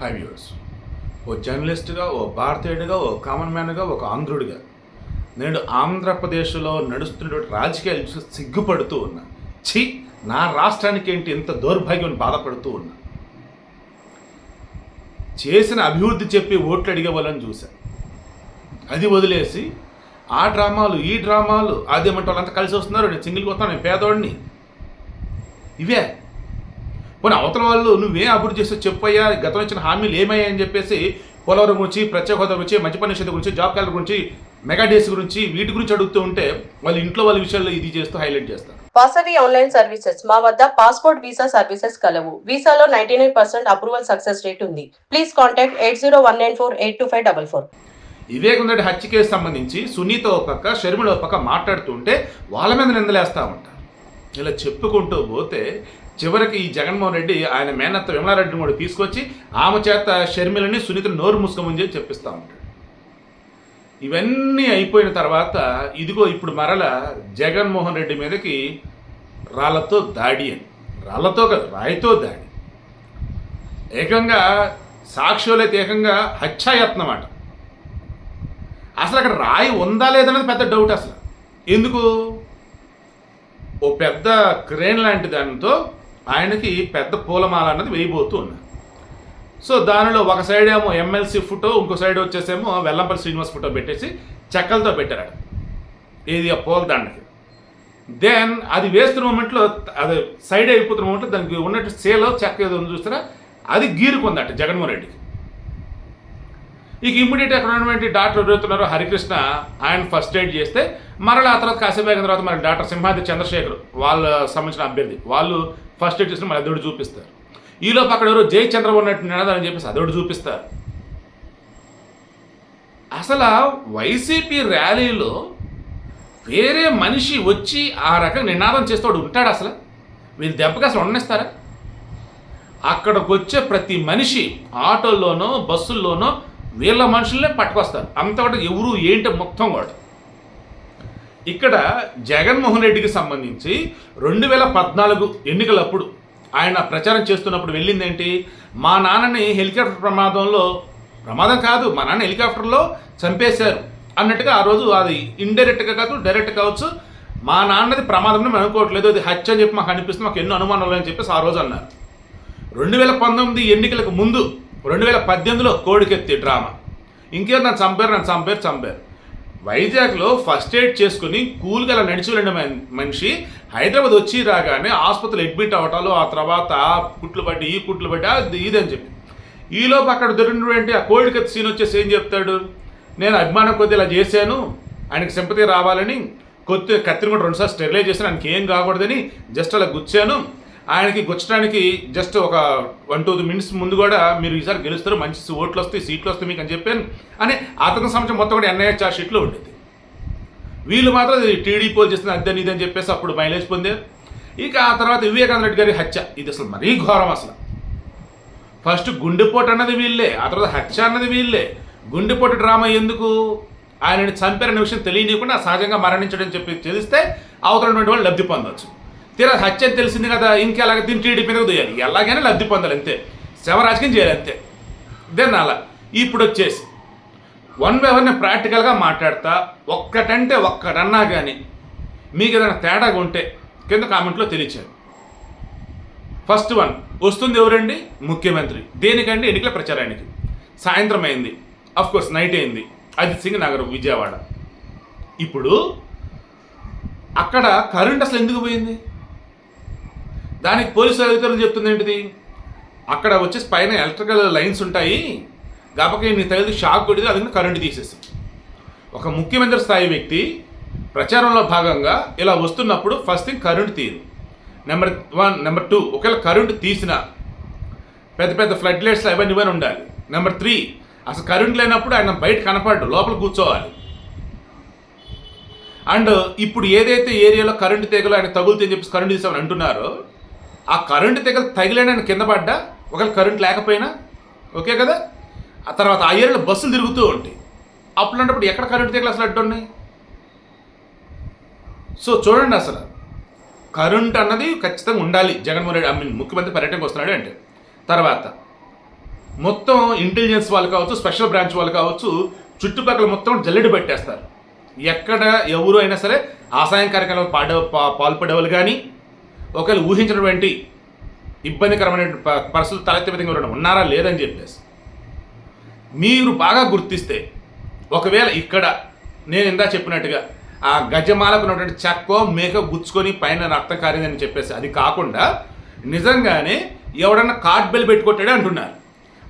Five years ఓ జర్నలిస్ట్గా, ఓ భారతీయుడిగా, ఓ common మ్యాన్గా, ఒక ఆంధ్రుడిగా నేను ఆంధ్రప్రదేశ్లో నడుస్తున్నటువంటి రాజకీయాలు చూసి సిగ్గుపడుతూ ఉన్నా. ఛీ, నా రాష్ట్రానికి ఏంటి ఇంత దౌర్భాగ్యం బాధపడుతూ ఉన్నా. చేసిన అభివృద్ధి చెప్పి ఓట్లు అడిగే వాళ్ళని చూశా. అది వదిలేసి ఆ డ్రామాలు, ఈ డ్రామాలు, అదేమంటే వాళ్ళంతా కలిసి వస్తున్నారు, నేను సింగిల్గా వస్తాను, నేను పేదోడిని. ఇవే పోనీ అవతల వాళ్ళు నువ్వేం అభివృద్ధి చేస్తే చెప్పయ్యా, గతంలో ఇచ్చిన హామీలు ఏమయ్యా అని చెప్పేసి పోలవరం గురించి, ప్రత్యేక హోదా గురించి, మంచి పని నిషేధం గురించి, జాబ్ క్యాలర్ గురించి, మెగా డేస్ గురించి, వీటి గురించి అడుగుతూ ఉంటే వాళ్ళు ఇంట్లో వాళ్ళ విషయాల్లో ఇది చేస్తూ హైలైట్ చేస్తారు. వాసవి ఆన్లైన్ సర్వీసెస్ మా వద్ద పాస్పోర్ట్ వీసా సర్వీసెస్ కలవు. వీసాలో 99% అప్రూవల్ సక్సెస్ రేట్ ఉంది. Please contact 8019482544. వివేకం రెడ్డి హత్య కేసు సంబంధించి సునీత ఓ పక్క, షర్మిల ఓ పక్క మాట్లాడుతుంటే వాళ్ళ మీద నిందలేస్తూ ఉంటారు. ఇలా చెప్పుకుంటూ పోతే చివరికి ఈ జగన్మోహన్ రెడ్డి ఆయన మేనత్త విమలారెడ్డిని కూడా తీసుకొచ్చి ఆమె చేత షర్మిలని, సునీతని నోరు మూసుకోమని చెప్పి చెప్పిస్తూ ఉంటాడు. ఇవన్నీ అయిపోయిన తర్వాత ఇదిగో ఇప్పుడు మరల జగన్మోహన్ రెడ్డి మీదకి రాళ్లతో దాడి అని, రాళ్లతో కాదు రాయితో దాడి, ఏకంగా సాక్షులైతే ఏకంగా హత్యాయత్నం అన్నమాట. అసలు అక్కడ రాయి ఉందా లేదనేది పెద్ద డౌట్. అసలు ఎందుకు ఓ పెద్ద క్రేన్ లాంటి దానితో ఆయనకి పెద్ద పూలమాల అన్నది వేయబోతూ ఉన్నారు. సో దానిలో ఒక సైడ్ ఏమో ఎమ్మెల్సీ ఫోటో, ఇంకో సైడ్ వచ్చేసేమో వెల్లంపల్లి శ్రీనివాస్ ఫోటో పెట్టేసి చెక్కలతో పెట్టారు. ఏది ఆ పూల దండకి. దెన్ అది వేస్తున్న మూమెంట్లో, అది సైడ్ అయిపోతున్న మూమెంట్లో దానికి ఉన్నట్టు సేలో చెక్క ఏదో చూస్తారా, అది గీరుకుందట జగన్మోహన్ రెడ్డికి. ఇక ఇమ్మీడియట్ అక్కడ ఉన్నటువంటి డాక్టర్ ఎవరుతున్నారు హరికృష్ణ, ఆయన ఫస్ట్ ఎయిడ్ చేస్తే మరలా ఆ తర్వాత కాసేపు అయిన తర్వాత మరి డాక్టర్ సింహాద్రి చంద్రశేఖర్ వాళ్ళ సంబంధించిన అభ్యర్థి వాళ్ళు ఫస్ట్ ఎయిడ్ చేసిన మళ్ళీ అదొకటి చూపిస్తారు. ఈలోపు అక్కడ ఎవరో జై చంద్రబాబు ఉన్నట్టు నినాదని చెప్పేసి అదొకటి చూపిస్తారు. అసలు వైసీపీ ర్యాలీలో వేరే మనిషి వచ్చి ఆ రకంగా నినాదం చేస్తాడు ఉంటాడు? అసలు వీళ్ళు దెబ్బకి అసలు ఉండనిస్తారా? అక్కడికి వచ్చే ప్రతి మనిషి ఆటోల్లోనో బస్సుల్లోనో వీళ్ళ మనుషులనే పట్టుకొస్తారు. అంతవరకు ఎవరు ఏంటి మొత్తం కూడా. ఇక్కడ జగన్మోహన్ రెడ్డికి సంబంధించి 2014 ఎన్నికలప్పుడు ఆయన ప్రచారం చేస్తున్నప్పుడు వెళ్ళింది ఏంటి, మా నాన్నని హెలికాప్టర్ ప్రమాదం కాదు, మా నాన్న హెలికాప్టర్లో చంపేశారు అన్నట్టుగా ఆ రోజు, అది ఇండైరెక్ట్గా కాదు డైరెక్ట్ కావచ్చు, మా నాన్నది ప్రమాదం మేము అనుకోవట్లేదు, అది హత్య అని చెప్పి మాకు అనిపిస్తుంది, మాకు ఎన్నో అనుమానాలు అని చెప్పేసి ఆ రోజు అన్నారు. 2019 ఎన్నికలకు ముందు 2018లో కోడికెత్తి డ్రామా, ఇంకేం నన్ను చంపారు. వైజాగ్లో ఫస్ట్ ఎయిడ్ చేసుకుని కూల్గా అలా నడిచి వెళ్ళిన మనిషి హైదరాబాద్ వచ్చి రాగానే ఆసుపత్రిలో అడ్మిట్ అవ్వటాలు, ఆ తర్వాత కుట్లు పట్టి ఈ కుట్లు పట్టి అది ఇదని చెప్పి, ఈలోపు అక్కడ దొరికినటువంటి ఆ కోడికెత్తి సీన్ వచ్చేసి ఏం చెప్తాడు, నేను అభిమానం కొద్ది ఇలా చేశాను, ఆయనకి సింపతి రావాలని కత్తిని కూడా 2 సార్లు స్టెరిలైజ్ చేశాను, ఆయనకి ఏం కాకూడదని జస్ట్ అలా గుచ్చాను, ఆయనకి గుచ్చడానికి జస్ట్ ఒక 1-2 మినిట్స్ ముందు కూడా మీరు ఈసారి గెలుస్తారు, మంచి ఓట్లు వస్తాయి, సీట్లు వస్తాయి మీకు అని చెప్పాను అని అతని సంవత్సరం మొత్తం కూడా ఎన్ఐఏ చార్జ్ షీట్లో ఉండేది. వీళ్ళు మాత్రం టీడీ పోల్ చేస్తున్న అద్దని ఇదని చెప్పేసి అప్పుడు మైలేజ్ పొందారు. ఇక ఆ తర్వాత వివేకానంద రెడ్డి గారి హత్య, ఇది అసలు మరీ ఘోరం. అసలు ఫస్ట్ గుండెపోటు అన్నది వీళ్ళే, ఆ తర్వాత హత్య అన్నది వీళ్ళే. గుండెపోటు డ్రామా ఎందుకు, ఆయనని చంపారనే విషయం తెలియనివ్వకుండా సహజంగా మరణించడం చెప్పి తెలిస్తే అవతలటువంటి వాళ్ళు లబ్ధి పొందవచ్చు. తీరా హత్య అని తెలిసింది కదా, ఇంకెలాగ దీన్ని టీడీపీ మీదకు దొయ్యాలి, ఎలాగైనా లబ్ధి పొందాలి అంతే, శవరాజకీయం చేయాలి అంతే. దెన్ అలా ఇప్పుడు వచ్చేసి వన్ బై వన్ ప్రాక్టికల్గా మాట్లాడతా, ఒక్కటన్నా కానీ మీకు ఏదైనా తేడాగా ఉంటే కింద కామెంట్లో తెలియచారు. ఫస్ట్ వన్ వస్తుంది ఎవరండి, ముఖ్యమంత్రి. దేనికండి, ఎన్నికల ప్రచారానికి. సాయంత్రం అయింది, అఫ్కోర్స్ నైట్ అయింది, అజిత్ సింగ్ నగర్ విజయవాడ. ఇప్పుడు అక్కడ కరెంట్ అసలు ఎందుకు పోయింది, దానికి పోలీసు అధికారులు చెప్తుంది ఏంటిది, అక్కడ వచ్చేసి పైన ఎలక్ట్రికల్ లైన్స్ ఉంటాయి కాబట్టి నీ తగిలి షాక్ కొడితే అది కరెంటు తీసేస్తాం. ఒక ముఖ్యమంత్రి స్థాయి వ్యక్తి ప్రచారంలో భాగంగా ఇలా వస్తున్నప్పుడు ఫస్ట్ థింగ్ కరెంటు తీరు. నెంబర్ 1. నెంబర్ 2, ఒకవేళ కరెంటు తీసినా పెద్ద ఫ్లడ్ లైట్స్ అవన్నీ ఉండాలి. నెంబర్ 3, అసలు కరెంట్ లేనప్పుడు ఆయన బయట కనపడ్డు, లోపల కూర్చోవాలి. అండ్ ఇప్పుడు ఏదైతే ఏరియాలో కరెంటు తీగలు ఆయన తగులుతుందని చెప్పి కరెంటు తీసామని అంటున్నారో, ఆ కరెంటు తీగలు తగిలేని ఆయన కింద పడ్డా, ఒకవేళ కరెంట్ లేకపోయినా ఓకే కదా. ఆ తర్వాత ఆ ఏరియాలో బస్సులు తిరుగుతూ ఉంటాయి, అప్పుడున్నప్పుడు ఎక్కడ కరెంటు తీగలు అసలు అడ్డు ఉన్నాయి. సో చూడండి, అసలు కరెంట్ అన్నది ఖచ్చితంగా ఉండాలి జగన్మోహన్ రెడ్డి ముఖ్యమంత్రి పర్యటనకు వస్తున్నాడు అంటే. తర్వాత మొత్తం ఇంటెలిజెన్స్ వాళ్ళు కావచ్చు, స్పెషల్ బ్రాంచ్ వాళ్ళు కావచ్చు, చుట్టుపక్కల మొత్తం జల్లెడ పెట్టేస్తారు. ఎక్కడ ఎవరు అయినా సరే ఆసాయం కార్యక్రమాలు పాల్పడేవాళ్ళు కానీ, ఒకవేళ ఊహించినటువంటి ఇబ్బందికరమైన పరిస్థితులు తలెత్తే విధంగా ఎవరైనా ఉన్నారా లేదని చెప్పేసి మీరు బాగా గుర్తిస్తే, ఒకవేళ ఇక్కడ నేను ఇందా చెప్పినట్టుగా ఆ గజమాలకు ఉన్నటువంటి చెక్కో మేకో గుచ్చుకొని పైన రక్తం కారిందని చెప్పేసి అది కాకుండా నిజంగానే ఎవడన్నా కార్డ్ బెల్ పెట్టి కొట్టాడే అంటున్నారు.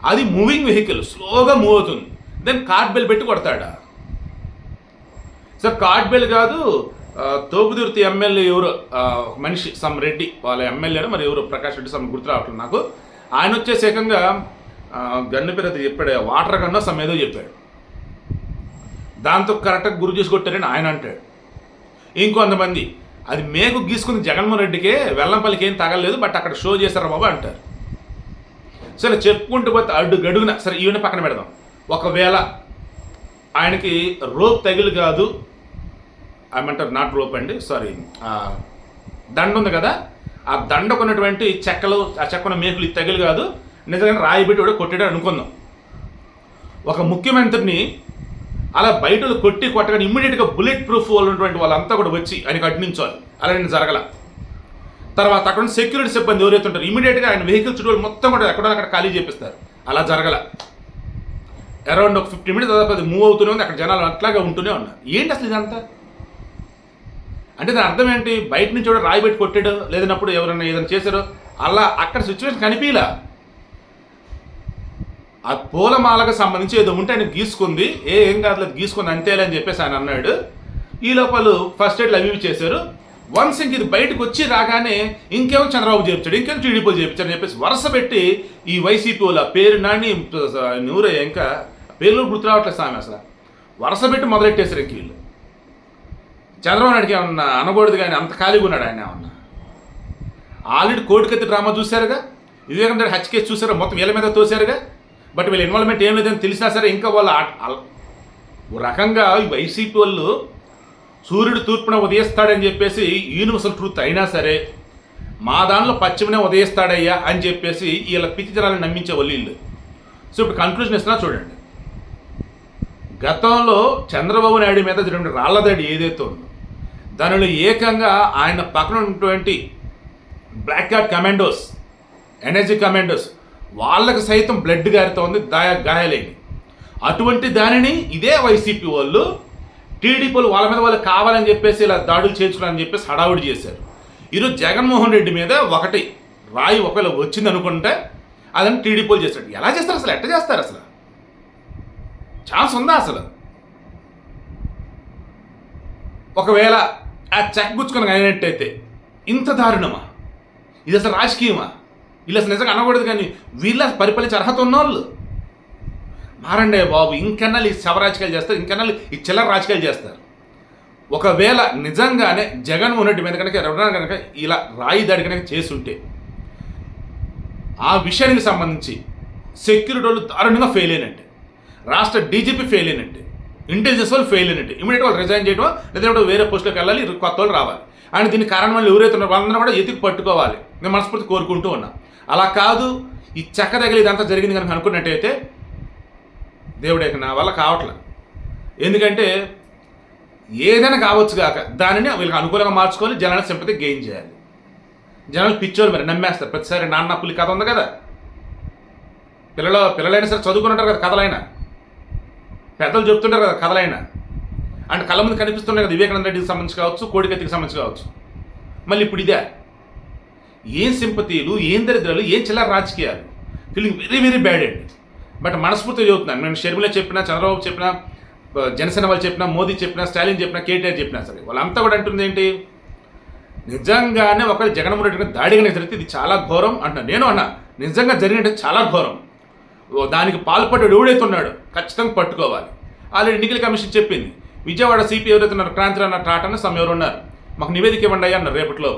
అది మూవింగ్ వెహికల్, స్లోగా మూవ్ అవుతుంది, దెన్ కార్డ్ బెల్ పెట్టి కొడతాడా? సార్ కార్డ్ బెల్ కాదు, తోపుదుర్తి ఎమ్మెల్యే ఎవరు మనిషి సమ్ రెడ్డి వాళ్ళ ఎమ్మెల్యేను మరి ఎవరు ప్రకాష్ రెడ్డి సమ్ గుర్తు రావట్లేదు నాకు. ఆయన వచ్చేసి ఏకంగా గన్ను పేరు అది చెప్పాడు, వాటర్ గన్నో సమ్ ఏదో చెప్పాడు, దాంతో కరెక్ట్గా గురి చేసి కొట్టారని ఆయన అంటాడు. ఇంకొంతమంది అది మేకు గీసుకుని జగన్మోహన్ రెడ్డికే వెల్లంపల్లికి ఏం తగలేదు, బట్ అక్కడ షో చేశారు బాబు అంటారు. సరే చెప్పుకుంటూ పోతే గడుగున సరే ఈవెన్ పక్కన పెడదాం. ఒకవేళ ఆయనకి రోప్ తగిలి కాదు, ఏమంటారు నాట్ రోప్ అండి సారీ, దండ ఉంది కదా, ఆ దండకున్నటువంటి చెక్కలు, ఆ చెక్కన మేకులు ఇది తగిలి కాదు, నిజంగా రాయి పెట్టి కూడా కొట్టాడు అనుకుందాం. ఒక ముఖ్యమంత్రిని అలా బయటలు కొట్టగానే ఇమ్మీడియట్గా బుల్లెట్ ప్రూఫ్ వాళ్ళు ఉన్నటువంటి వాళ్ళంతా కూడా వచ్చి ఆయనకు అడ్డించాలి. అలా నేను జరగల. తర్వాత అక్కడ సెక్యూరిటీ సిబ్బంది ఎవరైతే ఉంటారు ఇమీడియట్గా ఆయన వెహికల్ చుట్టూ మొత్తం కూడా ఎక్కడో అక్కడ ఖాళీ చేపిస్తారు. అలా జరగల. అరౌండ్ ఒక 50 మినిట్స్ దాదాపు అది మూవ్ అవుతూనే ఉంది, అక్కడ జనాలు అట్లాగే ఉంటూనే ఉన్నారు. ఏంటి అసలు ఇదంతా? అంటే దాని అర్థం ఏంటి? బయట నుంచి కూడా రాయి పెట్టి కొట్టాడు, లేదన్నప్పుడు ఎవరైనా ఏదైనా చేశారో అలా అక్కడ సిచ్యువేషన్ కనిపించలా. ఆ పూలమాలకు సంబంధించి ఏదో ఉంటే ఆయన గీసుకుంది, ఏం కాదు గీసుకుంది అంతేలే అని చెప్పేసి ఆయన అన్నాడు. ఈ లోపల ఫస్ట్ ఎయిడ్లు అవి చేశారు. వన్స్ ఇంక ఇది బయటకు వచ్చి రాగానే ఇంకేమో చంద్రబాబు చేయించాడు, ఇంకేమో టీడీపీ చేయించాడు అని చెప్పేసి వరుస పెట్టి ఈ వైసీపీ వాళ్ళ పేరు నాని నూరే ఇంకా పేర్లు గుర్తు రావట్లేదు స్వామి, అసలు వరుస పెట్టి మొదలెట్టేశారు ఇంక వీళ్ళు. చంద్రబాబు నాయుడికి ఏమన్నా అనకూడదు కానీ అంత ఖాళీగా ఉన్నాడు ఆయన. ఏమన్నా ఆల్రెడీ కోర్టుకెత్తి డ్రామా చూశారుగా, వివేకానంద రెడ్డి హత్య కేసు చూసారా, మొత్తం వీళ్ళ మీద తోశారుగా. బట్ వీళ్ళ ఇన్వాల్వ్మెంట్ ఏం లేదని తెలిసినా సరే ఇంకా వాళ్ళు ఓ రకంగా వైసీపీ వాళ్ళు సూర్యుడు తూర్పున ఉదయిస్తాడని చెప్పేసి యూనివర్సల్ ట్రూత్ అయినా సరే మా దానిలో పశ్చిమనే ఉదయిస్తాడయ్యా అని చెప్పేసి వీళ్ళ పిచ్చి జనాలను నమ్మించే వాళ్ళు వీళ్ళు. సో ఇప్పుడు కన్క్లూజన్ ఇస్తున్నా చూడండి. గతంలో చంద్రబాబు నాయుడు మీద జరిగిన రాళ్లదాడి ఏదైతే ఉందో దానిలో ఏకంగా ఆయన పక్కన ఉన్నటువంటి black cat commandos, NSG commandos వాళ్ళకి సైతం బ్లడ్ గారితోంది, గాయాలైంది. అటువంటి దానిని ఇదే వైసీపీ వాళ్ళు టీడీపీలు వాళ్ళ మీద వాళ్ళు కావాలని చెప్పేసి ఇలా దాడులు చేయించుకోవాలని చెప్పేసి హడావుడి చేశారు. ఈరోజు జగన్మోహన్ రెడ్డి మీద ఒకటి రాయి ఒకవేళ వచ్చింది అనుకుంటే అదని టీడీపీలు చేశాడు. ఎలా చేస్తారు అసలు? ఎట్లా చేస్తారు అసలు? ఛాన్స్ ఉందా అసలు? ఒకవేళ ఆ చెక్ గుచ్చుకొని అయినట్టయితే ఇంత దారుణమా? ఇది అసలు రాజకీయమా? వీళ్ళు అసలు నిజంగా అనకూడదు కానీ వీళ్ళ పరిపాలించే అర్హత ఉన్నవాళ్ళు మారండే బాబు. ఇంకెన్నాళ్ళు ఈ శవ రాజకీయాలు చేస్తారు, ఇంకెన్నాళ్ళు ఈ చిల్లర రాజకీయాలు చేస్తారు. ఒకవేళ నిజంగానే జగన్మోహన్ రెడ్డి మీద కనుక ఎవరైనా కనుక ఇలా రాయి దాడి కనుక చేస్తుంటే ఆ విషయానికి సంబంధించి సెక్యూరిటీ వాళ్ళు దారుణంగా ఫెయిల్ అయినట్టే, రాష్ట్ర డీజీపీ ఫెయిల్ అయినట్టే, ఇంటెలిజెన్స్ వాళ్ళు ఫెయిల్ అయినట్టే. ఇమీడియట్ వాళ్ళు రిజైన్ చేయడం, లేదంటే వేరే పోస్టులోకి వెళ్ళాలి, కొత్త వాళ్ళు రావాలి. అండ్ దీనికి కారణం వాళ్ళు ఎవరైతే ఉన్నారో వాళ్ళందరూ కూడా ఎతికి పట్టుకోవాలి. నేను మనస్ఫూర్తి కోరుకుంటూ ఉన్నా. అలా కాదు ఈ చెక్క తగిలి ఇదంతా జరిగింది కనుక అనుకున్నట్టయితే దేవుడే నా వల్ల కావట్లేదు. ఎందుకంటే ఏదైనా కావచ్చు కాక దానిని వీళ్ళకి అనుకూలంగా మార్చుకోవాలి, జనాల సింపతి గెయిన్ చేయాలి. జనాలు పిచ్చోళ్ళు మరి నమ్మేస్తారు. ప్రతిసారి నాన్న పులి కథ ఉంది కదా, పిల్లలైనా సరే చదువుకుని కదా కథలైనా, పెద్దలు చెప్తుంటారు కదా కథలైనా. అంటే కళ్ళ ముందు కనిపిస్తున్నాయి కదా, వివేకానంద రెడ్డికి సంబంధించి కావచ్చు, కోడికత్తికి సంబంధించి కావచ్చు. మళ్ళీ ఇప్పుడు ఇదే ఏం సింపతీలు, ఏం దరిద్రాలు, ఏం చిల్లర రాజకీయాలు. ఫీలింగ్ వెరీ వెరీ బ్యాడ్ అండి. బట్ మనస్ఫూర్తిగా చెబుతున్నాను, నేను షర్మిల చెప్పినా, చంద్రబాబు చెప్పినా, జనసేన వాళ్ళు చెప్పినా, మోదీ చెప్పినా, స్టాలిన్ చెప్పినా, కేటీఆర్ చెప్పినా సరే వాళ్ళంతా కూడా అంటుంది ఏంటి, నిజంగానే ఒకవేళ జగన్మోహన్ రెడ్డి దాడిగానే జరిగితే ఇది చాలా ఘోరం అంటున్నాను. నేను అన్నా నిజంగా జరిగినట్టు చాలా ఘోరం. దానికి పాల్పడ్డాడు ఎవడైతే ఉన్నాడు ఖచ్చితంగా పట్టుకోవాలి. ఆల్రెడీ ఎన్నికల కమిషన్ చెప్పింది. విజయవాడ సిపి ఎవరైతే ఉన్నారు క్రాంతి అన్న టాటా సమ్ ఎవరు ఉన్నారు, మాకు నివేదిక ఇవ్వండి అన్నారు రేపట్లో.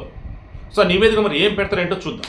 సో ఆ నివేదిక మరి ఏం పెడతారేంటో చూద్దాం.